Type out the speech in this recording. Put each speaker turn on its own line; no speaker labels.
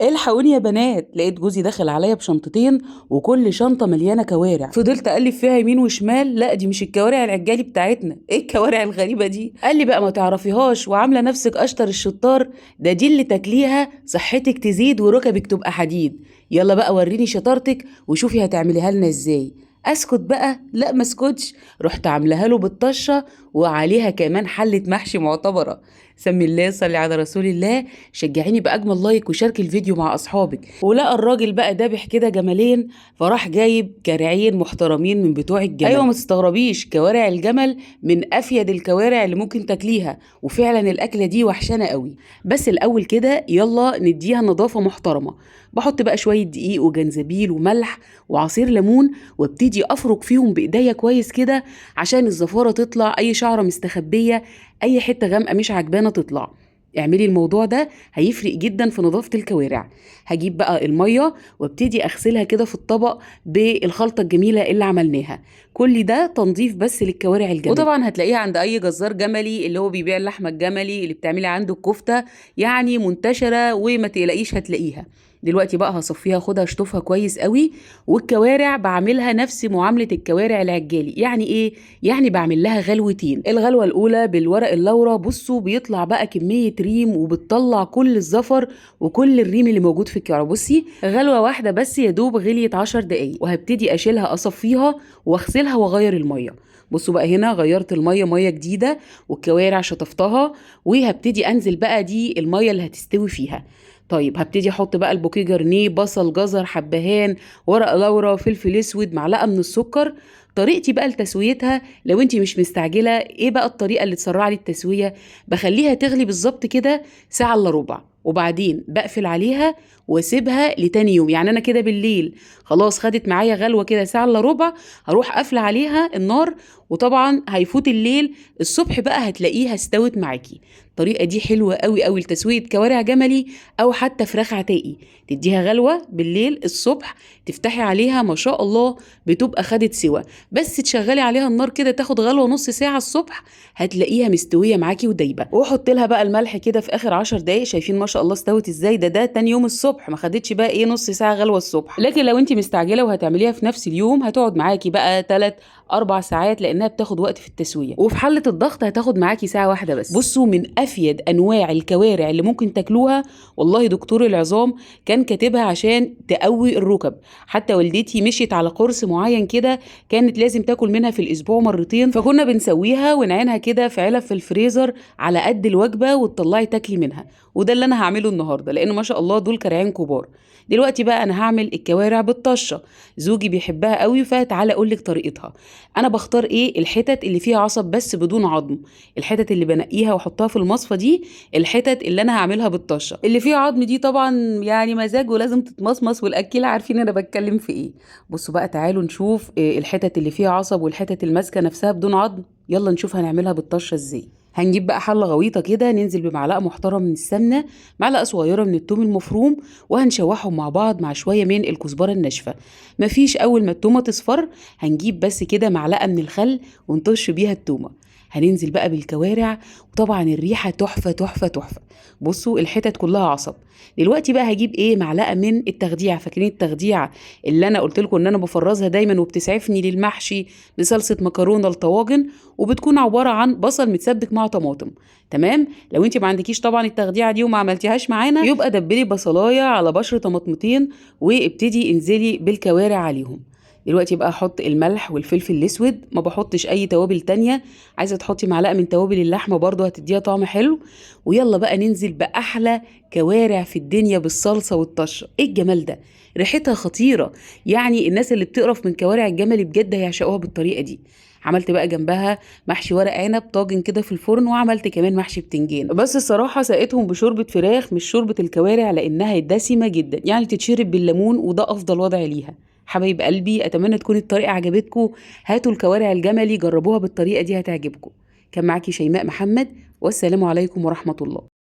الحقوني يا بنات، لقيت جوزي داخل عليا بشنطتين وكل شنطة مليانة كوارع. فضلت أقلب فيها يمين وشمال، لا دي مش الكوارع العجالي بتاعتنا، ايه الكوارع الغريبة دي؟ قال لي بقى ما تعرفيهاش وعاملة نفسك أشطر الشطار، دي اللي تاكليها صحتك تزيد وركبك تبقى حديد. يلا بقى وريني شطارتك وشوفي هتعمليها لنا ازاي. اسكت بقى؟ لا ما اسكتش، رحت عاملاها له بالطشه وعليها كمان حله محشي معتبره. سمي الله، صلي على رسول الله. شجعيني باجمل لايك وشاركي الفيديو مع اصحابك. ولقى الراجل بقى دابح كده جملين، فراح جايب كارعين محترمين من بتوع الجمل. ايوه ما تستغربيش، كوارع الجمل من افيد الكوارع اللي ممكن تاكليها، وفعلا الاكله دي وحشانه قوي. بس الاول كده يلا نديها نظافه محترمه. بحط بقى شويه دقيق وجنزبيل وملح وعصير ليمون، وابتدي افرك فيهم بايديا كويس كده عشان الزفاره تطلع، اي شعره مستخبيه، اي حته غامقه مش عجبانه تطلع. اعملي الموضوع ده هيفرق جدا في نظافة الكوارع. هجيب بقى المية وابتدي اغسلها كده في الطبق بالخلطة الجميلة اللي عملناها. كل ده تنظيف بس للكوارع الجملي، وطبعا هتلاقيها عند اي جزار جملي اللي هو بيبيع اللحمة الجملي اللي بتعملي عنده الكفتة، يعني منتشرة وما تقلقيش هتلاقيها. دلوقتي بقى هصفيها، خدها اشطفها كويس قوي. والكوارع بعملها نفس معاملة الكوارع العجالي. يعني ايه؟ يعني بعمل لها غلوتين. الغلوة الاولى بالورق اللورا، بصوا بيطلع بقى كمية ريم وبتطلع كل الزفر وكل الريم اللي موجود في الكوارع. بصي غلوة واحدة بس يا دوب غليت 10 دقايق، وهبتدي اشيلها اصفيها واغسلها واغير المية. بصوا بقى هنا غيرت المية مية جديدة والكوارع شطفتها، وهبتدي انزل بقى دي المية اللي هتستوي فيها. طيب هبتدي احط بقى البوكيه جرنيه، بصل، جزر، حبهان، ورق لورا، فلفل اسود، معلقه من السكر. طريقتي بقى لتسويتها لو انتي مش مستعجله، ايه بقى الطريقه اللي تسرع لي التسويه؟ بخليها تغلي بالظبط كده ساعه الا ربع، وبعدين بقفل عليها واسيبها لتاني يوم. يعني انا كده بالليل خلاص خدت معايا غلوه كده ساعه الا ربع، هروح قافله عليها النار، وطبعا هيفوت الليل، الصبح بقى هتلاقيها استوت معاكي. الطريقه دي حلوه قوي قوي لتسويه كوارع جملي او حتى فراخ عتاقي. تديها غلوه بالليل، الصبح تفتحي عليها ما شاء الله بتبقى خدت سوا. بس تشغلي عليها النار كده تاخد غلوه نص ساعه الصبح، هتلاقيها مستويه معاكي ودايبه. واحط لها بقى الملح كده في اخر 10 دقايق. شايفين ما شاء الله استوت ازاي؟ ده تاني يوم الصبح، ما خدتش بقى ايه نص ساعه غلوه الصبح. لكن لو انت مستعجله وهتعمليها في نفس اليوم هتقعد معاكي بقى 3 4 ساعات، لانها بتاخد وقت في التسويه. وفي حله الضغط هتاخد معاكي ساعه واحده بس. بصوا من افيد انواع الكوارع اللي ممكن تاكلوها، والله دكتور العظام كان كاتبها عشان تقوي الركب. حتى والدتي مشيت على قرص معين كده، كانت لازم تاكل منها في الاسبوع مرتين، فكنا بنسويها ونعينها كده في علب في الفريزر على قد الوجبه وتطلعي تاكلي منها. وده اللي انا هعمله النهارده، لان ما شاء الله دول كرعين كبار. دلوقتي بقى انا هعمل الكوارع بالطشه، زوجي بيحبها قوي، فتعالى اقول لك طريقتها. انا بختار ايه؟ الحتت اللي فيها عصب بس بدون عظم، الحتت اللي بنقيها واحطها في المصفى دي الحتت اللي انا هعملها بالطشه. اللي فيها عظم دي طبعا يعني مزاج ولازم تتمصمص، والاكيله عارفين انا بتكلم في ايه. بصوا بقى تعالوا نشوف الحتت اللي فيها عصب والحتت الماسكه نفسها بدون عظم. يلا نشوف هنعملها بالطشه ازاي. هنجيب بقى حله غويطه كده، ننزل بمعلقه محترمه من السمنه، معلقه صغيره من الثوم المفروم، وهنشوحهم مع بعض مع شويه من الكزبره الناشفه. مفيش اول ما التومه تصفر هنجيب بس كده معلقه من الخل ونطش بيها التومه. هننزل بقى بالكوارع، وطبعا الريحه تحفه تحفه تحفه. بصوا الحتت كلها عصب. دلوقتي بقى هجيب ايه؟ معلقه من التخديعه. فاكرين التخديعه اللي انا قلت لكم ان انا بفرزها دايما وبتسعفني للمحشي، لصلصه مكرونه، لطواجن، وبتكون عباره عن بصل متسبك مع طماطم. تمام. لو انت ما عندكيش طبعا التخديعه دي وما عملتيهاش معانا، يبقى دبلي بصلايه على بشر طماطمتين وابتدي انزلي بالكوارع عليهم. دلوقتي بقى احط الملح والفلفل الاسود، ما بحطش اي توابل تانية. عايزه تحطي معلقه من توابل اللحمه برضو هتديها طعم حلو. ويلا بقى ننزل باحلى كوارع في الدنيا بالصلصه والطشه. ايه الجمال ده؟ ريحتها خطيره، يعني الناس اللي بتقرف من كوارع الجمل بجد هيعشقوها بالطريقه دي. عملت بقى جنبها محشي ورق عنب طاجن كده في الفرن، وعملت كمان محشي بتنجان. بس الصراحه سقيتهم بشوربه فراخ مش شوربه الكوارع، لانها دسمه جدا، يعني تتشرب بالليمون وده افضل وضع ليها. حبايب قلبي اتمنى تكون الطريقه عجبتكم. هاتوا الكوارع الجملي جربوها بالطريقه دي هتعجبكم. كان معاكي شيماء محمد، والسلام عليكم ورحمه الله.